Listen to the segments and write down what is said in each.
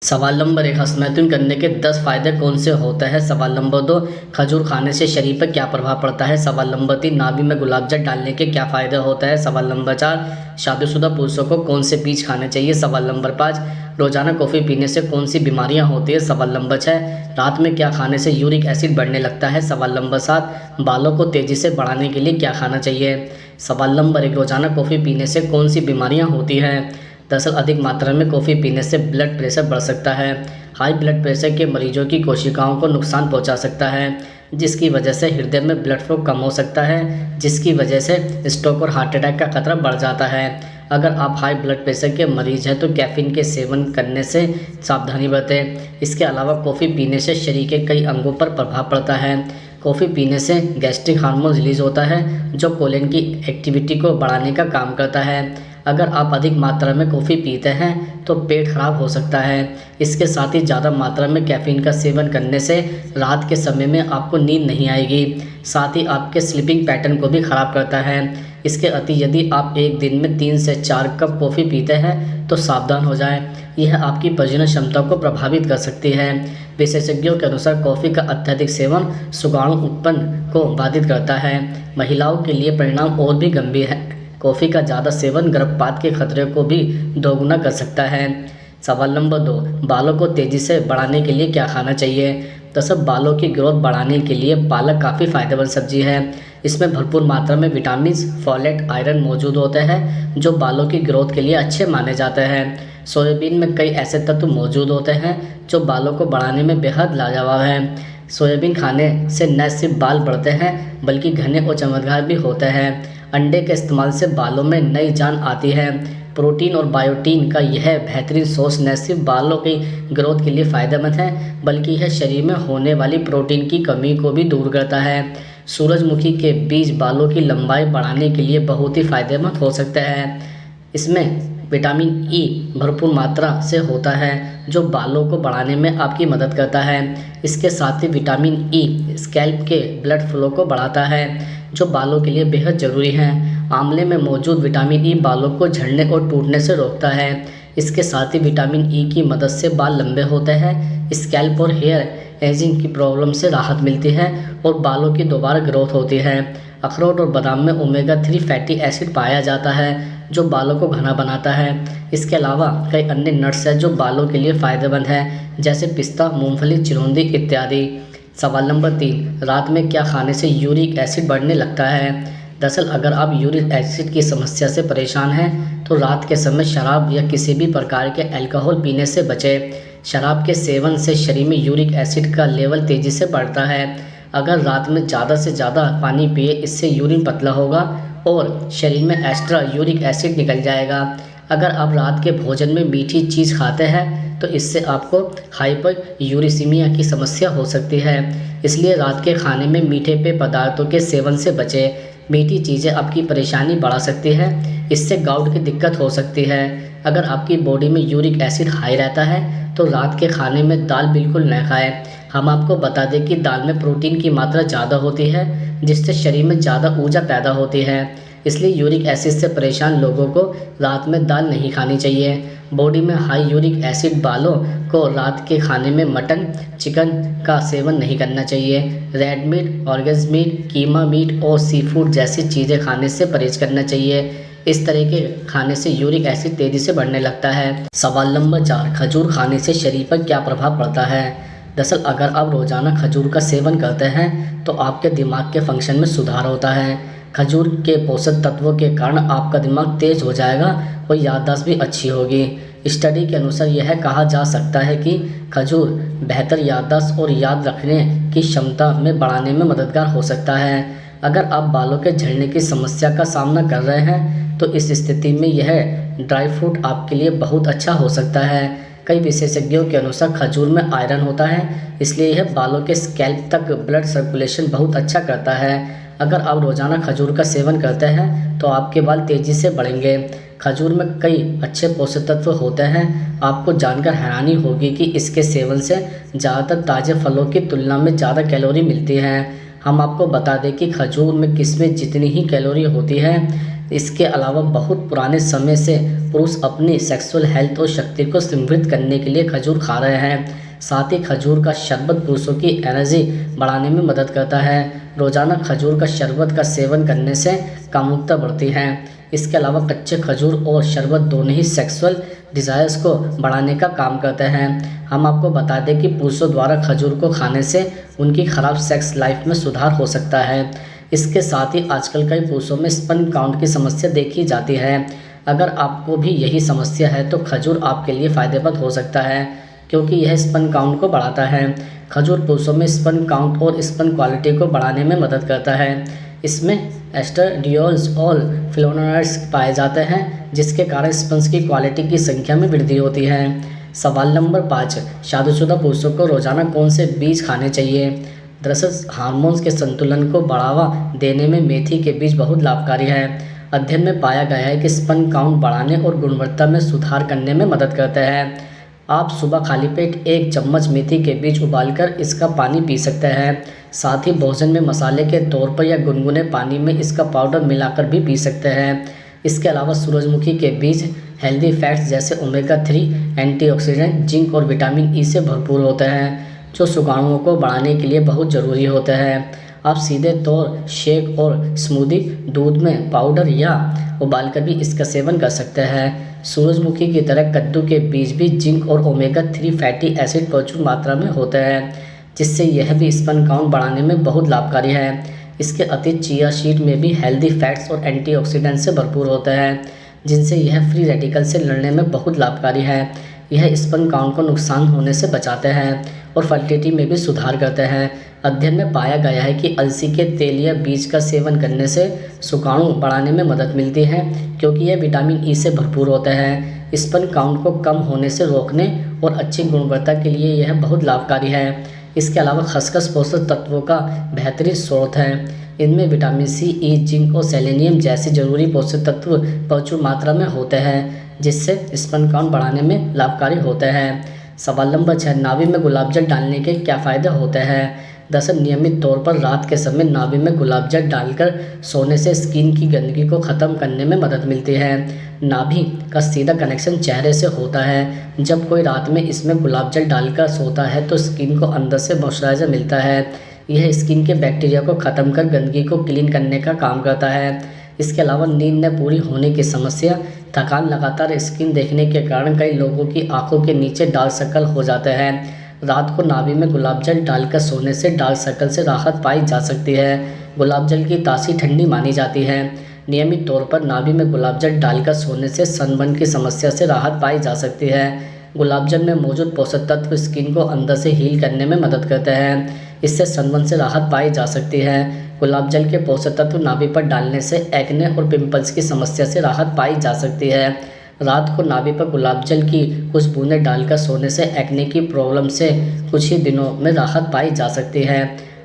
सवाल नंबर 1, हस्तमैथुन करने के 10 फायदे कौन से होते हैं। सवाल नंबर 2, खजूर खाने से शरीर पर क्या प्रभाव पड़ता है। सवाल नंबर 3, नाभि में गुलाब जल डालने के क्या फ़ायदे होता है। सवाल नंबर 4, शादीशुदा पुरुषों को कौन से बीज खाने चाहिए। सवाल नंबर 5, रोजाना कॉफ़ी पीने से कौन सी बीमारियां होती है। सवाल नंबर 6, रात में क्या खाने से यूरिक एसिड बढ़ने लगता है। सवाल नंबर 7, बालों को तेज़ी से बढ़ाने के लिए क्या खाना चाहिए। सवाल नंबर 1, रोजाना कॉफ़ी पीने से कौन सी बीमारियां होती हैं। दरअसल अधिक मात्रा में कॉफ़ी पीने से ब्लड प्रेशर बढ़ सकता है। हाई ब्लड प्रेशर के मरीजों की कोशिकाओं को नुकसान पहुंचा सकता है, जिसकी वजह से हृदय में ब्लड फ्लो कम हो सकता है, जिसकी वजह से स्ट्रोक और हार्ट अटैक का खतरा बढ़ जाता है। अगर आप हाई ब्लड प्रेशर के मरीज हैं तो कैफ़ीन के सेवन करने से सावधानी बरतें। इसके अलावा कॉफ़ी पीने से शरीर के कई अंगों पर प्रभाव पड़ता है। कॉफ़ी पीने से गैस्ट्रिक हार्मोन रिलीज़ होता है, जो कोलिन की एक्टिविटी को बढ़ाने का काम करता है। अगर आप अधिक मात्रा में कॉफ़ी पीते हैं तो पेट खराब हो सकता है। इसके साथ ही ज़्यादा मात्रा में कैफ़ीन का सेवन करने से रात के समय में आपको नींद नहीं आएगी, साथ ही आपके स्लीपिंग पैटर्न को भी ख़राब करता है। इसके अति यदि आप एक दिन में 3 से 4 कप कॉफ़ी पीते हैं तो सावधान हो जाएं, यह आपकी प्रजनन क्षमता को प्रभावित कर सकती है। विशेषज्ञों के अनुसार कॉफ़ी का अत्यधिक सेवन सुगाणु उत्पन्न को बाधित करता है। महिलाओं के लिए परिणाम और भी गंभीर है। कॉफ़ी का ज़्यादा सेवन गर्भपात के खतरे को भी दोगुना कर सकता है। सवाल नंबर 2, बालों को तेज़ी से बढ़ाने के लिए क्या खाना चाहिए। तो सब बालों की ग्रोथ बढ़ाने के लिए पालक काफ़ी फ़ायदेमंद सब्जी है। इसमें भरपूर मात्रा में विटामिन, फोलेट, आयरन मौजूद होते हैं जो बालों की ग्रोथ के लिए अच्छे माने जाते हैं। सोयाबीन में कई ऐसे तत्व मौजूद होते हैं जो बालों को बढ़ाने में बेहद लाजवाब हैं। सोयाबीन खाने से न सिर्फ बाल बढ़ते हैं बल्कि घने और चमकदार भी होते हैं। अंडे के इस्तेमाल से बालों में नई जान आती है। प्रोटीन और बायोटीन का यह बेहतरीन सोर्स न सिर्फ बालों की ग्रोथ के लिए फ़ायदेमंद है बल्कि यह शरीर में होने वाली प्रोटीन की कमी को भी दूर करता है। सूरजमुखी के बीज बालों की लंबाई बढ़ाने के लिए बहुत ही फ़ायदेमंद हो सकते हैं। इसमें विटामिन ई भरपूर मात्रा से होता है जो बालों को बढ़ाने में आपकी मदद करता है। इसके साथ ही विटामिन ई स्कैल्प के ब्लड फ्लो को बढ़ाता है जो बालों के लिए बेहद ज़रूरी है। आंवले में मौजूद विटामिन ई बालों को झड़ने और टूटने से रोकता है। इसके साथ ही विटामिन ई की मदद से बाल लंबे होते हैं, स्कैल्प और हेयर एजिंग की प्रॉब्लम से राहत मिलती है और बालों की दोबारा ग्रोथ होती है। अखरोट और बादाम में ओमेगा 3 फैटी एसिड पाया जाता है जो बालों को घना बनाता है। इसके अलावा कई अन्य नट्स हैं जो बालों के लिए फ़ायदेमंद हैं, जैसे पिस्ता, मूंगफली, चिरौंजी इत्यादि। सवाल नंबर 3, रात में क्या खाने से यूरिक एसिड बढ़ने लगता है। दरअसल अगर आप यूरिक एसिड की समस्या से परेशान हैं तो रात के समय शराब या किसी भी प्रकार के अल्कोहल पीने से बचें। शराब के सेवन से शरीर में यूरिक एसिड का लेवल तेज़ी से बढ़ता है। अगर रात में ज़्यादा से ज़्यादा पानी पिए, इससे यूरिन पतला होगा और शरीर में एक्स्ट्रा यूरिक एसिड निकल जाएगा। अगर आप रात के भोजन में मीठी चीज़ खाते हैं तो इससे आपको हाइपर यूरिसीमिया की समस्या हो सकती है, इसलिए रात के खाने में मीठे पेय पदार्थों के सेवन से बचें। मीठी चीज़ें आपकी परेशानी बढ़ा सकती है, इससे गाउट की दिक्कत हो सकती है। अगर आपकी बॉडी में यूरिक एसिड हाई रहता है तो रात के खाने में दाल बिल्कुल न खाएं। हम आपको बता दें कि दाल में प्रोटीन की मात्रा ज़्यादा होती है जिससे शरीर में ज़्यादा ऊर्जा पैदा होती है, इसलिए यूरिक एसिड से परेशान लोगों को रात में दाल नहीं खानी चाहिए। बॉडी में हाई यूरिक एसिड वालों को रात के खाने में मटन, चिकन का सेवन नहीं करना चाहिए। रेड मीट, ऑर्गेन्स मीट, कीमा मीट और सी फूड जैसी चीज़ें खाने से परहेज करना चाहिए। इस तरह के खाने से यूरिक एसिड तेज़ी से बढ़ने लगता है। सवाल नंबर 4, खजूर खाने से शरीर पर क्या प्रभाव पड़ता है। दरअसल अगर आप रोज़ाना खजूर का सेवन करते हैं तो आपके दिमाग के फंक्शन में सुधार होता है। खजूर के पोषक तत्वों के कारण आपका दिमाग तेज हो जाएगा और याददाश्त भी अच्छी होगी। स्टडी के अनुसार यह कहा जा सकता है कि खजूर बेहतर याददाश्त और याद रखने की क्षमता में बढ़ाने में मददगार हो सकता है। अगर आप बालों के झड़ने की समस्या का सामना कर रहे हैं तो इस स्थिति में यह ड्राई फ्रूट आपके लिए बहुत अच्छा हो सकता है। कई विशेषज्ञों के अनुसार खजूर में आयरन होता है, इसलिए यह बालों के स्कैल्प तक ब्लड सर्कुलेशन बहुत अच्छा करता है। अगर आप रोज़ाना खजूर का सेवन करते हैं तो आपके बाल तेज़ी से बढ़ेंगे। खजूर में कई अच्छे पोषक तत्व होते हैं। आपको जानकर हैरानी होगी कि इसके सेवन से ज़्यादातर ताज़े फलों की तुलना में ज़्यादा कैलोरी मिलती है। हम आपको बता दें कि खजूर में किस्में जितनी ही कैलोरी होती है, इसके अलावा बहुत पुराने समय से पुरुष अपनी सेक्सुअल हेल्थ और शक्ति को समृद्ध करने के लिए खजूर खा रहे हैं। साथ ही खजूर का शरबत पुरुषों की एनर्जी बढ़ाने में मदद करता है। रोजाना खजूर का शरबत का सेवन करने से कामुकता बढ़ती है। इसके अलावा कच्चे खजूर और शरबत दोनों ही सेक्सुअल डिज़ायर्स को बढ़ाने का काम करते हैं। हम आपको बता दें कि पुरुषों द्वारा खजूर को खाने से उनकी खराब सेक्स लाइफ में सुधार हो सकता है। इसके साथ ही आजकल कई पुरुषों में स्पर्म काउंट की समस्या देखी जाती है। अगर आपको भी यही समस्या है तो खजूर आपके लिए फ़ायदेमंद हो सकता है, क्योंकि यह स्पर्म काउंट को बढ़ाता है। खजूर पुरुषों में स्पर्म काउंट और स्पर्म क्वालिटी को बढ़ाने में मदद करता है। इसमें एस्ट्राडियोल्स और फ्लेवोनॉइड्स पाए जाते हैं, जिसके कारण स्पर्म्स की क्वालिटी की संख्या में वृद्धि होती है। सवाल नंबर 5, शादीशुदा पुरुषों को रोजाना कौन से बीज खाने चाहिए? दरअसल हार्मोन्स के संतुलन को बढ़ावा देने में मेथी के बीज बहुत लाभकारी है। अध्ययन में पाया गया है कि स्पर्म काउंट बढ़ाने और गुणवत्ता में सुधार करने में मदद करते हैं। आप सुबह खाली पेट 1 चम्मच मेथी के बीज उबालकर इसका पानी पी सकते हैं। साथ ही भोजन में मसाले के तौर पर या गुनगुने पानी में इसका पाउडर मिलाकर भी पी सकते हैं। इसके अलावा सूरजमुखी के बीज हेल्दी फैट्स जैसे ओमेगा 3, एंटीऑक्सीडेंट, जिंक और विटामिन ई से भरपूर होते हैं, जो सुगाणुओं को बढ़ाने के लिए बहुत ज़रूरी होते हैं। आप सीधे तौर शेक और स्मूदी, दूध में पाउडर या उबालकर भी इसका सेवन कर सकते हैं। सूरजमुखी की तरह कद्दू के बीज भी जिंक और ओमेगा 3 फैटी एसिड प्रचुर मात्रा में होते हैं, जिससे यह भी स्पर्म काउंट बढ़ाने में बहुत लाभकारी है। इसके अतिरिक्त चिया सीड में भी हेल्दी फैट्स और एंटीऑक्सीडेंट से भरपूर होते हैं, जिनसे यह फ्री रेडिकल से लड़ने में बहुत लाभकारी है। यह स्पर्म काउंट को नुकसान होने से बचाते हैं और फर्टिलिटी में भी सुधार करते हैं। अध्ययन में पाया गया है कि अलसी के तेल या बीज का सेवन करने से शुक्राणु बढ़ाने में मदद मिलती है, क्योंकि यह विटामिन ई से भरपूर होता है। स्पर्म काउंट को कम होने से रोकने और अच्छी गुणवत्ता के लिए यह बहुत लाभकारी है। इसके अलावा खसखस पोषक तत्वों का बेहतरीन स्रोत है। इनमें विटामिन सी, ई, जिंक और सेलेनियम जैसे जरूरी पोषक तत्व प्रचुर मात्रा में होते हैं, जिससे स्पर्म काउंट बढ़ाने में लाभकारी होते हैं। सवाल नंबर 6, नाभि में गुलाब जल डालने के क्या फ़ायदे होते हैं? दरअसल नियमित तौर पर रात के समय नाभि में गुलाब जल डालकर सोने से स्किन की गंदगी को ख़त्म करने में मदद मिलती है। नाभि का सीधा कनेक्शन चेहरे से होता है। जब कोई रात में इसमें गुलाब जल डालकर सोता है तो स्किन को अंदर से मॉइस्चराइजर मिलता है। यह स्किन के बैक्टीरिया को ख़त्म कर गंदगी को क्लीन करने का काम करता है। इसके अलावा नींद न पूरी होने की समस्या, थकान, लगातार स्क्रीन देखने के कारण कई लोगों की आंखों के नीचे डार्क सर्कल हो जाते हैं। रात को नाभि में गुलाब जल डालकर सोने से डार्क सर्कल से राहत पाई जा सकती है। गुलाब जल की तासीर ठंडी मानी जाती है। नियमित तौर पर नाभि में गुलाब जल डालकर सोने से सनबर्न की समस्या से राहत पाई जा सकती है। गुलाब जल में मौजूद पोषक तत्व स्किन को अंदर से हील करने में मदद करते हैं। इससे सनबर्न से राहत पाई जा सकती है। गुलाब जल के पोषक तत्व नाभि पर डालने से एक्ने और पिंपल्स की समस्या से राहत पाई जा सकती है। रात को नाभि पर गुलाब जल की कुछ बूंदें डालकर सोने से एक्ने की प्रॉब्लम से कुछ ही दिनों में राहत पाई जा सकती है।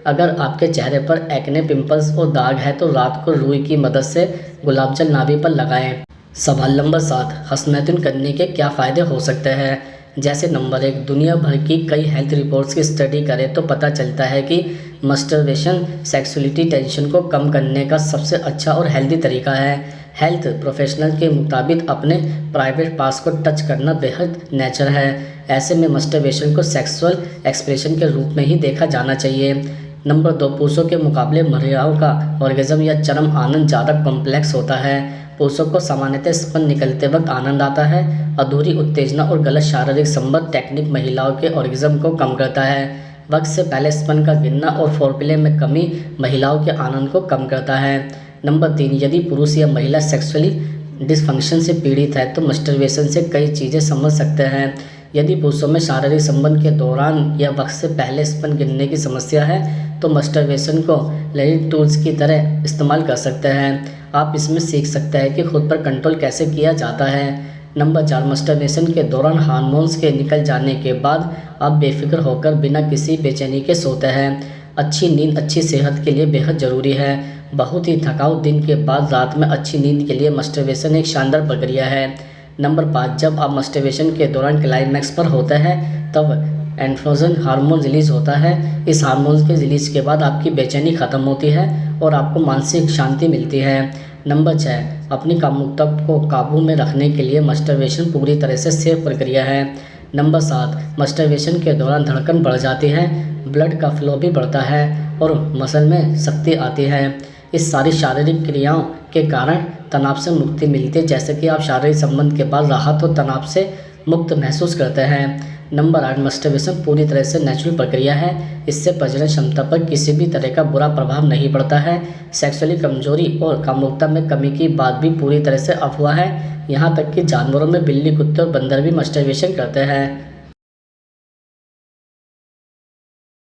अगर आपके चेहरे पर एक्ने, पिंपल्स और दाग है तो रात को रुई की मदद से गुलाब जल नाभि पर लगाएं। सवाल नंबर 7, हस्तमैथुन करने के क्या फ़ायदे हो सकते हैं? जैसे नंबर 1, दुनिया भर की कई हेल्थ रिपोर्ट्स की स्टडी करें तो पता चलता है कि मस्टरबेशन सेक्सुअलिटी टेंशन को कम करने का सबसे अच्छा और हेल्दी तरीका है। हेल्थ प्रोफेशनल के मुताबिक अपने प्राइवेट पार्ट्स को टच करना बेहद नेचर है। ऐसे में मस्टरबेशन को सेक्सुअल एक्सप्रेशन के रूप में ही देखा जाना चाहिए। नंबर 2, पुरुषों के मुकाबले महिलाओं का ऑर्गेज्म या चरम आनंद ज़्यादा कॉम्प्लेक्स होता है। पुरुषों को सामान्यतः स्पर्म निकलते वक्त आनंद आता है। अधूरी उत्तेजना और गलत शारीरिक संबंध टेक्निक महिलाओं के ऑर्गेज्म को कम करता है। वक्त से पहले स्पर्म का गिरना और फोरप्ले में कमी महिलाओं के आनंद को कम करता है। नंबर 3, यदि पुरुष या महिला सेक्सुअली डिसफंक्शन से पीड़ित है तो मस्टरबेशन से कई चीज़ें समझ सकते हैं। यदि पुरुषों में शारीरिक संबंध के दौरान या वक्त से पहले स्पर्म गिरने की समस्या है तो मस्टरबेशन को लेडीज टूल्स की तरह इस्तेमाल कर सकते हैं। आप इसमें सीख सकते हैं कि खुद पर कंट्रोल कैसे किया जाता है। नंबर 4, मस्टरबेशन के दौरान हार्मोन्स के निकल जाने के बाद आप बेफिक्र होकर बिना किसी बेचैनी के सोते हैं। अच्छी नींद अच्छी सेहत के लिए बेहद ज़रूरी है। बहुत ही थकाऊ दिन के बाद रात में अच्छी नींद के लिए मस्टरबेशन एक शानदार प्रक्रिया है। नंबर 5, जब आप मस्टरबेशन के दौरान क्लाइमैक्स पर होते हैं तब एंड्रोजन हार्मोन रिलीज होता है। इस हार्मोन के रिलीज के बाद आपकी बेचैनी खत्म होती है और आपको मानसिक शांति मिलती है। नंबर 6, अपनी कामुकता को काबू में रखने के लिए मस्टरबेशन पूरी तरह से सेफ प्रक्रिया है। नंबर 7, मस्टरबेशन के दौरान धड़कन बढ़ जाती है, ब्लड का फ्लो भी बढ़ता है और मसल में शक्ति आती है। इस सारी शारीरिक क्रियाओं के कारण तनाव से मुक्ति मिलती है, जैसे कि आप शारीरिक संबंध के बाद राहत और तनाव से मुक्त महसूस करते हैं। नंबर 8, मस्टरबेशन पूरी तरह से नेचुरल प्रक्रिया है। इससे प्रजनन क्षमता पर किसी भी तरह का बुरा प्रभाव नहीं पड़ता है। सेक्सुअली कमजोरी और कामुकता में कमी की बात भी पूरी तरह से अफवाह है। यहाँ तक कि जानवरों में बिल्ली, कुत्ते और बंदर भी मस्टरबेशन करते हैं।